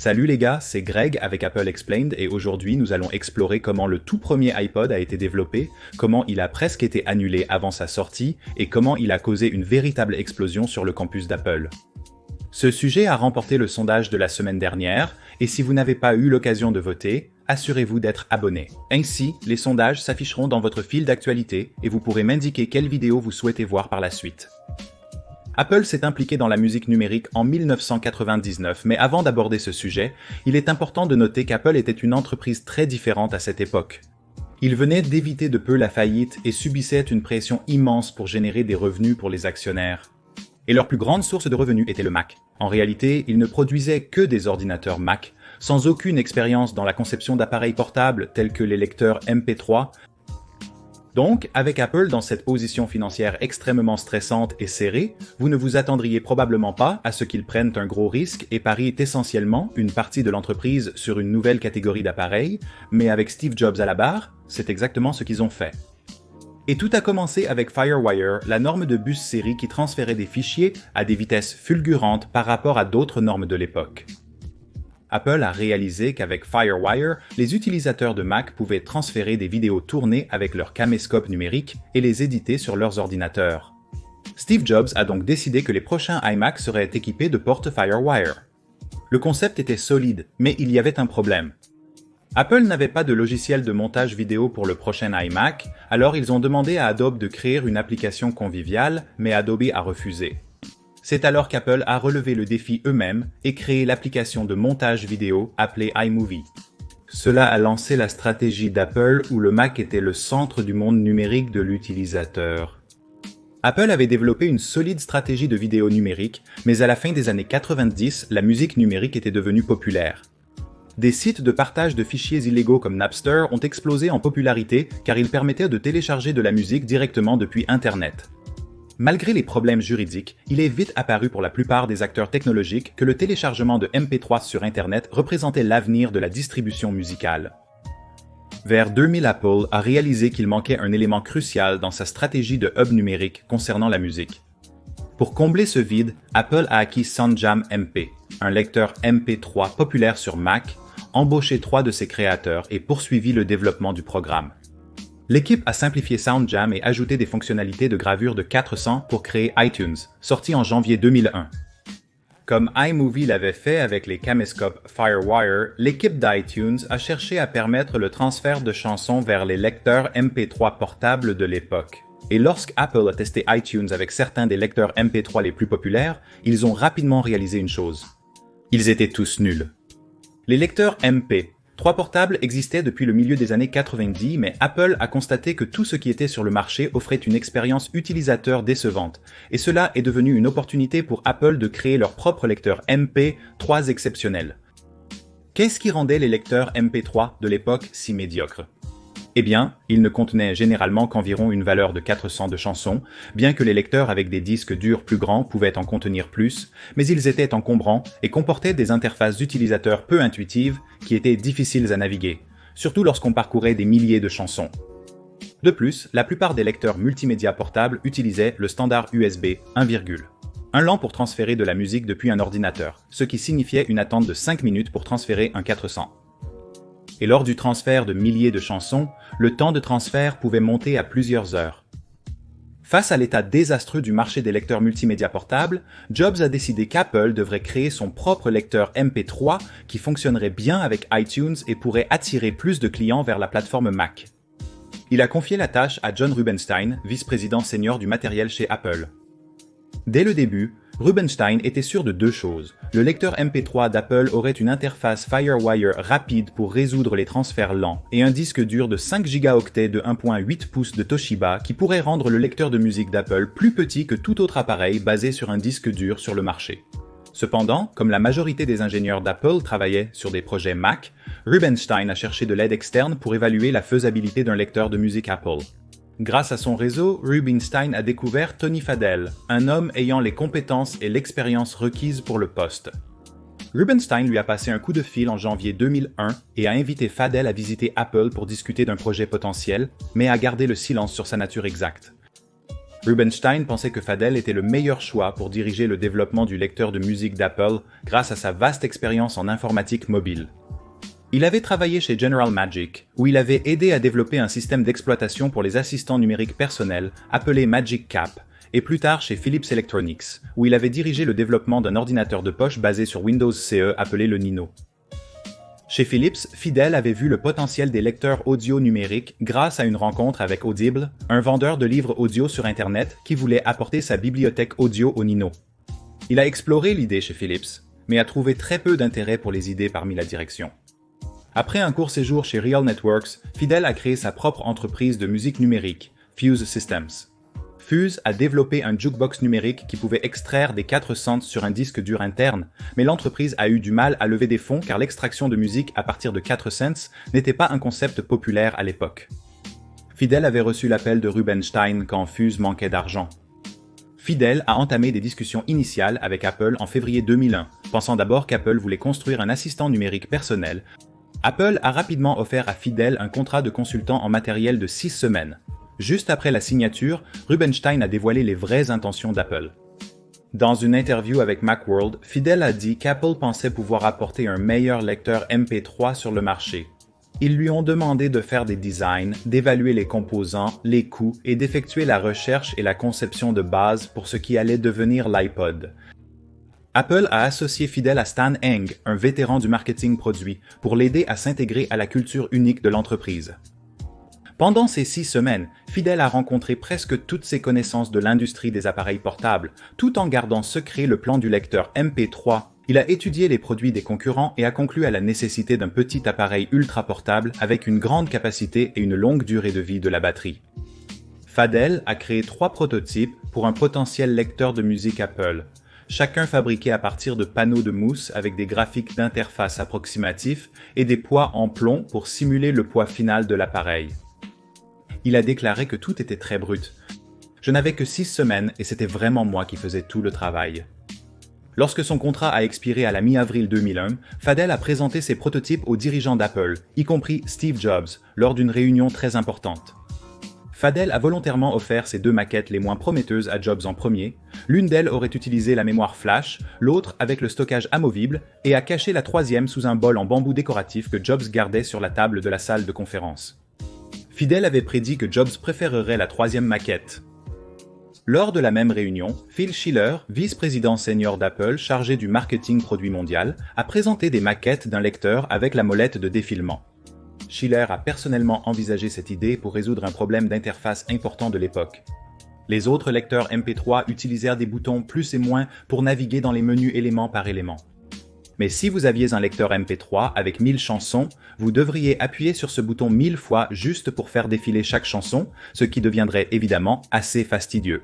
Salut les gars, c'est Greg avec Apple Explained et aujourd'hui nous allons explorer comment le tout premier iPod a été développé, comment il a presque été annulé avant sa sortie et comment il a causé une véritable explosion sur le campus d'Apple. Ce sujet a remporté le sondage de la semaine dernière et si vous n'avez pas eu l'occasion de voter, assurez-vous d'être abonné. Ainsi, les sondages s'afficheront dans votre fil d'actualité et vous pourrez m'indiquer quelle vidéo vous souhaitez voir par la suite. Apple s'est impliqué dans la musique numérique en 1999, mais avant d'aborder ce sujet, il est important de noter qu'Apple était une entreprise très différente à cette époque. Il venait d'éviter de peu la faillite et subissait une pression immense pour générer des revenus pour les actionnaires. Et leur plus grande source de revenus était le Mac. En réalité, ils ne produisaient que des ordinateurs Mac, sans aucune expérience dans la conception d'appareils portables tels que les lecteurs MP3. Donc, avec Apple dans cette position financière extrêmement stressante et serrée, vous ne vous attendriez probablement pas à ce qu'ils prennent un gros risque et parient essentiellement une partie de l'entreprise sur une nouvelle catégorie d'appareils, mais avec Steve Jobs à la barre, c'est exactement ce qu'ils ont fait. Et tout a commencé avec FireWire, la norme de bus série qui transférait des fichiers à des vitesses fulgurantes par rapport à d'autres normes de l'époque. Apple a réalisé qu'avec FireWire, les utilisateurs de Mac pouvaient transférer des vidéos tournées avec leur caméscope numérique et les éditer sur leurs ordinateurs. Steve Jobs a donc décidé que les prochains iMac seraient équipés de portes FireWire. Le concept était solide, mais il y avait un problème. Apple n'avait pas de logiciel de montage vidéo pour le prochain iMac, alors ils ont demandé à Adobe de créer une application conviviale, mais Adobe a refusé. C'est alors qu'Apple a relevé le défi eux-mêmes et créé l'application de montage vidéo appelée iMovie. Cela a lancé la stratégie d'Apple où le Mac était le centre du monde numérique de l'utilisateur. Apple avait développé une solide stratégie de vidéo numérique, mais à la fin des années 90, la musique numérique était devenue populaire. Des sites de partage de fichiers illégaux comme Napster ont explosé en popularité car ils permettaient de télécharger de la musique directement depuis Internet. Malgré les problèmes juridiques, il est vite apparu pour la plupart des acteurs technologiques que le téléchargement de MP3 sur Internet représentait l'avenir de la distribution musicale. Vers 2000, Apple a réalisé qu'il manquait un élément crucial dans sa stratégie de hub numérique concernant la musique. Pour combler ce vide, Apple a acquis SoundJam MP, un lecteur MP3 populaire sur Mac, embauché 3 de ses créateurs et poursuivi le développement du programme. L'équipe a simplifié SoundJam et ajouté des fonctionnalités de gravure de 400 pour créer iTunes, sorti en janvier 2001. Comme iMovie l'avait fait avec les caméscopes FireWire, l'équipe d'iTunes a cherché à permettre le transfert de chansons vers les lecteurs MP3 portables de l'époque. Et lorsque Apple a testé iTunes avec certains des lecteurs MP3 les plus populaires, ils ont rapidement réalisé une chose. Ils étaient tous nuls. Les lecteurs MP3 portables existaient depuis le milieu des années 90, mais Apple a constaté que tout ce qui était sur le marché offrait une expérience utilisateur décevante, et cela est devenu une opportunité pour Apple de créer leur propre lecteur MP3 exceptionnel. Qu'est-ce qui rendait les lecteurs MP3 de l'époque si médiocres ? Eh bien, ils ne contenaient généralement qu'environ une valeur de 400 de chansons, bien que les lecteurs avec des disques durs plus grands pouvaient en contenir plus, mais ils étaient encombrants et comportaient des interfaces d'utilisateurs peu intuitives qui étaient difficiles à naviguer, surtout lorsqu'on parcourait des milliers de chansons. De plus, la plupart des lecteurs multimédia portables utilisaient le standard USB 1,1. Un lent pour transférer de la musique depuis un ordinateur, ce qui signifiait une attente de 5 minutes pour transférer un 400. Et lors du transfert de milliers de chansons, le temps de transfert pouvait monter à plusieurs heures. Face à l'état désastreux du marché des lecteurs multimédia portables, Jobs a décidé qu'Apple devrait créer son propre lecteur MP3 qui fonctionnerait bien avec iTunes et pourrait attirer plus de clients vers la plateforme Mac. Il a confié la tâche à John Rubinstein, vice-président senior du matériel chez Apple. Dès le début, Rubinstein était sûr de deux choses. Le lecteur MP3 d'Apple aurait une interface FireWire rapide pour résoudre les transferts lents et un disque dur de 5 gigaoctets de 1.8 pouces de Toshiba qui pourrait rendre le lecteur de musique d'Apple plus petit que tout autre appareil basé sur un disque dur sur le marché. Cependant, comme la majorité des ingénieurs d'Apple travaillaient sur des projets Mac, Rubinstein a cherché de l'aide externe pour évaluer la faisabilité d'un lecteur de musique Apple. Grâce à son réseau, Rubinstein a découvert Tony Fadell, un homme ayant les compétences et l'expérience requises pour le poste. Rubinstein lui a passé un coup de fil en janvier 2001 et a invité Fadell à visiter Apple pour discuter d'un projet potentiel, mais a gardé le silence sur sa nature exacte. Rubinstein pensait que Fadell était le meilleur choix pour diriger le développement du lecteur de musique d'Apple grâce à sa vaste expérience en informatique mobile. Il avait travaillé chez General Magic, où il avait aidé à développer un système d'exploitation pour les assistants numériques personnels appelé Magic Cap, et plus tard chez Philips Electronics, où il avait dirigé le développement d'un ordinateur de poche basé sur Windows CE appelé le Nino. Chez Philips, Fidel avait vu le potentiel des lecteurs audio numériques grâce à une rencontre avec Audible, un vendeur de livres audio sur Internet qui voulait apporter sa bibliothèque audio au Nino. Il a exploré l'idée chez Philips, mais a trouvé très peu d'intérêt pour les idées parmi la direction. Après un court séjour chez Real Networks, Fidel a créé sa propre entreprise de musique numérique, Fuse Systems. Fuse a développé un jukebox numérique qui pouvait extraire des 4 cents sur un disque dur interne, mais l'entreprise a eu du mal à lever des fonds car l'extraction de musique à partir de 4 cents n'était pas un concept populaire à l'époque. Fidel avait reçu l'appel de Rubinstein quand Fuse manquait d'argent. Fidel a entamé des discussions initiales avec Apple en février 2001, pensant d'abord qu'Apple voulait construire un assistant numérique personnel. Apple a rapidement offert à Fidel un contrat de consultant en matériel de 6 semaines. Juste après la signature, Rubinstein a dévoilé les vraies intentions d'Apple. Dans une interview avec Macworld, Fidel a dit qu'Apple pensait pouvoir apporter un meilleur lecteur MP3 sur le marché. Ils lui ont demandé de faire des designs, d'évaluer les composants, les coûts et d'effectuer la recherche et la conception de base pour ce qui allait devenir l'iPod. Apple a associé Fidel à Stan Eng, un vétéran du marketing produit, pour l'aider à s'intégrer à la culture unique de l'entreprise. Pendant ces 6 semaines, Fidel a rencontré presque toutes ses connaissances de l'industrie des appareils portables, tout en gardant secret le plan du lecteur MP3. Il a étudié les produits des concurrents et a conclu à la nécessité d'un petit appareil ultra portable avec une grande capacité et une longue durée de vie de la batterie. Fadell a créé 3 prototypes pour un potentiel lecteur de musique Apple, chacun fabriqué à partir de panneaux de mousse avec des graphiques d'interface approximatifs et des poids en plomb pour simuler le poids final de l'appareil. Il a déclaré que tout était très brut. Je n'avais que 6 semaines et c'était vraiment moi qui faisais tout le travail. Lorsque son contrat a expiré à la mi-avril 2001, Fadell a présenté ses prototypes aux dirigeants d'Apple, y compris Steve Jobs, lors d'une réunion très importante. Fadell a volontairement offert ses 2 maquettes les moins prometteuses à Jobs en premier. L'une d'elles aurait utilisé la mémoire flash, l'autre avec le stockage amovible, et a caché la 3e sous un bol en bambou décoratif que Jobs gardait sur la table de la salle de conférence. Fidel avait prédit que Jobs préférerait la 3e maquette. Lors de la même réunion, Phil Schiller, vice-président senior d'Apple chargé du marketing produit mondial, a présenté des maquettes d'un lecteur avec la molette de défilement. Schiller a personnellement envisagé cette idée pour résoudre un problème d'interface important de l'époque. Les autres lecteurs MP3 utilisèrent des boutons plus et moins pour naviguer dans les menus élément par élément. Mais si vous aviez un lecteur MP3 avec 1000 chansons, vous devriez appuyer sur ce bouton 1000 fois juste pour faire défiler chaque chanson, ce qui deviendrait évidemment assez fastidieux.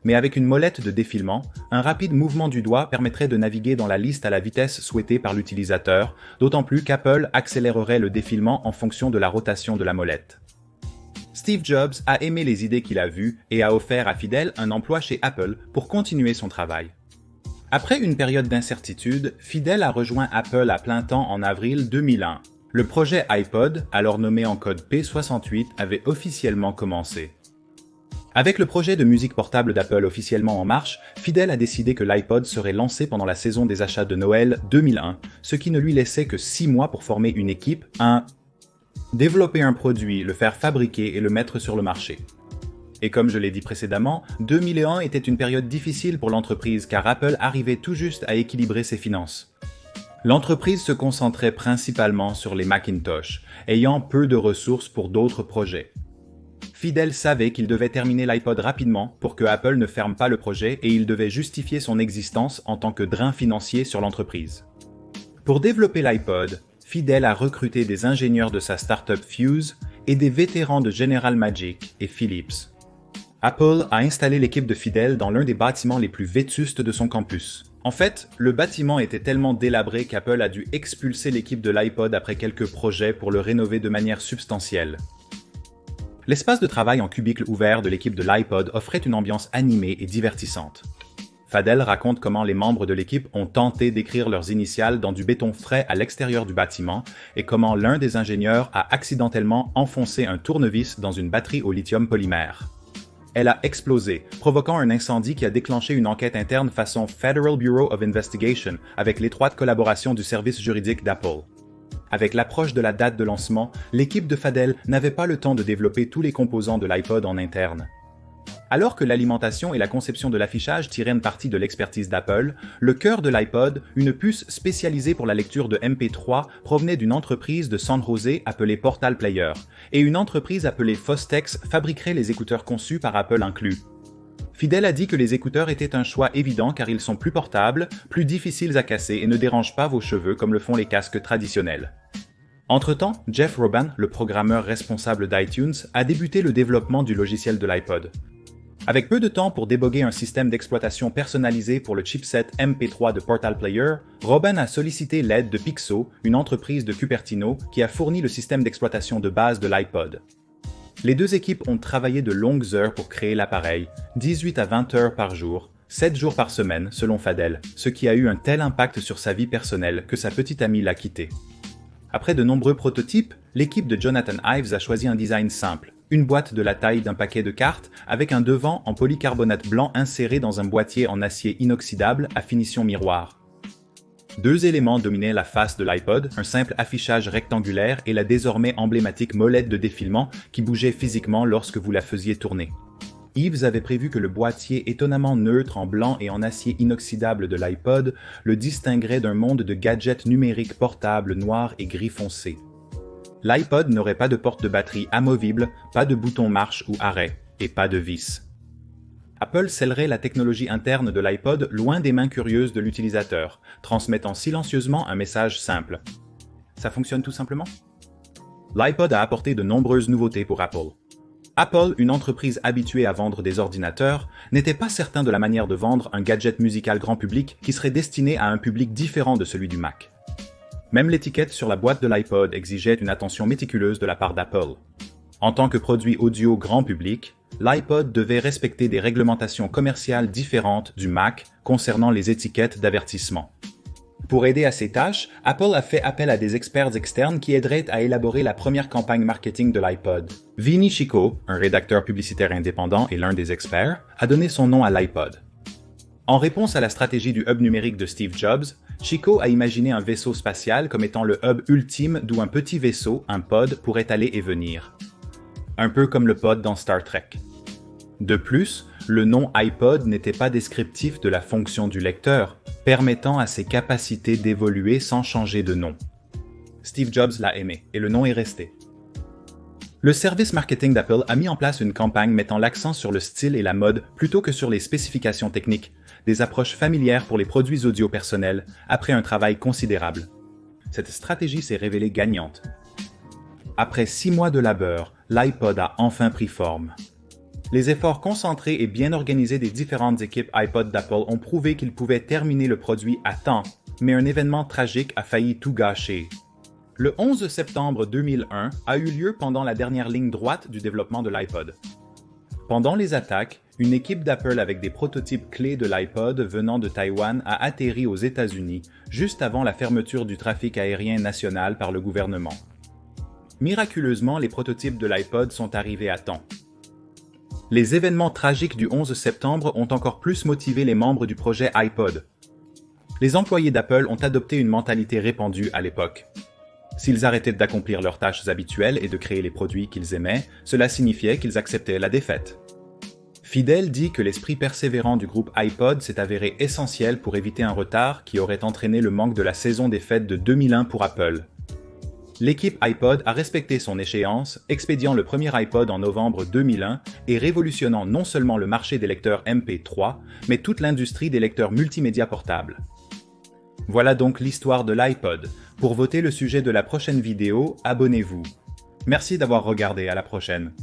Mais avec une molette de défilement, un rapide mouvement du doigt permettrait de naviguer dans la liste à la vitesse souhaitée par l'utilisateur, d'autant plus qu'Apple accélérerait le défilement en fonction de la rotation de la molette. Steve Jobs a aimé les idées qu'il a vues et a offert à Fidel un emploi chez Apple pour continuer son travail. Après une période d'incertitude, Fidel a rejoint Apple à plein temps en avril 2001. Le projet iPod, alors nommé en code P68, avait officiellement commencé. Avec le projet de musique portable d'Apple officiellement en marche, Fidel a décidé que l'iPod serait lancé pendant la saison des achats de Noël 2001, ce qui ne lui laissait que 6 mois pour former une équipe, développer un produit, le faire fabriquer et le mettre sur le marché. Et comme je l'ai dit précédemment, 2001 était une période difficile pour l'entreprise car Apple arrivait tout juste à équilibrer ses finances. L'entreprise se concentrait principalement sur les Macintosh, ayant peu de ressources pour d'autres projets. Fidel savait qu'il devait terminer l'iPod rapidement pour que Apple ne ferme pas le projet et il devait justifier son existence en tant que drain financier sur l'entreprise. Pour développer l'iPod, Fidel a recruté des ingénieurs de sa startup Fuse et des vétérans de General Magic et Philips. Apple a installé l'équipe de Fidel dans l'un des bâtiments les plus vétustes de son campus. En fait, le bâtiment était tellement délabré qu'Apple a dû expulser l'équipe de l'iPod après quelques projets pour le rénover de manière substantielle. L'espace de travail en cubicle ouvert de l'équipe de l'iPod offrait une ambiance animée et divertissante. Fadell raconte comment les membres de l'équipe ont tenté d'écrire leurs initiales dans du béton frais à l'extérieur du bâtiment et comment l'un des ingénieurs a accidentellement enfoncé un tournevis dans une batterie au lithium polymère. elle a explosé, provoquant un incendie qui a déclenché une enquête interne façon Federal Bureau of Investigation, avec l'étroite collaboration du service juridique d'Apple. Avec l'approche de la date de lancement, l'équipe de Fadell n'avait pas le temps de développer tous les composants de l'iPod en interne. Alors que l'alimentation et la conception de l'affichage tiraient une partie de l'expertise d'Apple, le cœur de l'iPod, une puce spécialisée pour la lecture de MP3, provenait d'une entreprise de San Jose appelée Portal Player, et une entreprise appelée Fostex fabriquerait les écouteurs conçus par Apple inclus. Fidel a dit que les écouteurs étaient un choix évident car ils sont plus portables, plus difficiles à casser et ne dérangent pas vos cheveux comme le font les casques traditionnels. Entre-temps, Jeff Robin, le programmeur responsable d'iTunes, a débuté le développement du logiciel de l'iPod. Avec peu de temps pour déboguer un système d'exploitation personnalisé pour le chipset MP3 de Portal Player, Robin a sollicité l'aide de Pixo, une entreprise de Cupertino qui a fourni le système d'exploitation de base de l'iPod. Les deux équipes ont travaillé de longues heures pour créer l'appareil, 18 à 20 heures par jour, 7 jours par semaine selon Fadell, ce qui a eu un tel impact sur sa vie personnelle que sa petite amie l'a quitté. Après de nombreux prototypes, l'équipe de Jonathan Ives a choisi un design simple. Une boîte de la taille d'un paquet de cartes avec un devant en polycarbonate blanc inséré dans un boîtier en acier inoxydable à finition miroir. Deux éléments dominaient la face de l'iPod, un simple affichage rectangulaire et la désormais emblématique molette de défilement qui bougeait physiquement lorsque vous la faisiez tourner. Ives avait prévu que le boîtier étonnamment neutre en blanc et en acier inoxydable de l'iPod le distinguerait d'un monde de gadgets numériques portables noirs et gris foncé. L'iPod n'aurait pas de porte de batterie amovible, pas de bouton marche ou arrêt, et pas de vis. Apple scellerait la technologie interne de l'iPod loin des mains curieuses de l'utilisateur, transmettant silencieusement un message simple. Ça fonctionne tout simplement? L'iPod a apporté de nombreuses nouveautés pour Apple. Apple, une entreprise habituée à vendre des ordinateurs, n'était pas certain de la manière de vendre un gadget musical grand public qui serait destiné à un public différent de celui du Mac. Même l'étiquette sur la boîte de l'iPod exigeait une attention méticuleuse de la part d'Apple. En tant que produit audio grand public, l'iPod devait respecter des réglementations commerciales différentes du Mac concernant les étiquettes d'avertissement. Pour aider à ces tâches, Apple a fait appel à des experts externes qui aideraient à élaborer la première campagne marketing de l'iPod. Vinny Chico, un rédacteur publicitaire indépendant et l'un des experts, a donné son nom à l'iPod. En réponse à la stratégie du hub numérique de Steve Jobs, Chico a imaginé un vaisseau spatial comme étant le hub ultime d'où un petit vaisseau, un pod, pourrait aller et venir. Un peu comme le pod dans Star Trek. De plus, le nom iPod n'était pas descriptif de la fonction du lecteur, permettant à ses capacités d'évoluer sans changer de nom. Steve Jobs l'a aimé, et le nom est resté. Le service marketing d'Apple a mis en place une campagne mettant l'accent sur le style et la mode plutôt que sur les spécifications techniques, des approches familières pour les produits audio personnels, après un travail considérable. Cette stratégie s'est révélée gagnante. Après 6 mois de labeur, l'iPod a enfin pris forme. Les efforts concentrés et bien organisés des différentes équipes iPod d'Apple ont prouvé qu'ils pouvaient terminer le produit à temps, mais un événement tragique a failli tout gâcher. Le 11 septembre 2001 a eu lieu pendant la dernière ligne droite du développement de l'iPod. Pendant les attaques, une équipe d'Apple avec des prototypes clés de l'iPod venant de Taïwan a atterri aux États-Unis juste avant la fermeture du trafic aérien national par le gouvernement. Miraculeusement, les prototypes de l'iPod sont arrivés à temps. Les événements tragiques du 11 septembre ont encore plus motivé les membres du projet iPod. Les employés d'Apple ont adopté une mentalité répandue à l'époque. S'ils arrêtaient d'accomplir leurs tâches habituelles et de créer les produits qu'ils aimaient, cela signifiait qu'ils acceptaient la défaite. Fidel dit que l'esprit persévérant du groupe iPod s'est avéré essentiel pour éviter un retard qui aurait entraîné le manque de la saison des fêtes de 2001 pour Apple. L'équipe iPod a respecté son échéance, expédiant le premier iPod en novembre 2001 et révolutionnant non seulement le marché des lecteurs MP3, mais toute l'industrie des lecteurs multimédia portables. Voilà donc l'histoire de l'iPod. Pour voter le sujet de la prochaine vidéo, abonnez-vous. Merci d'avoir regardé, à la prochaine.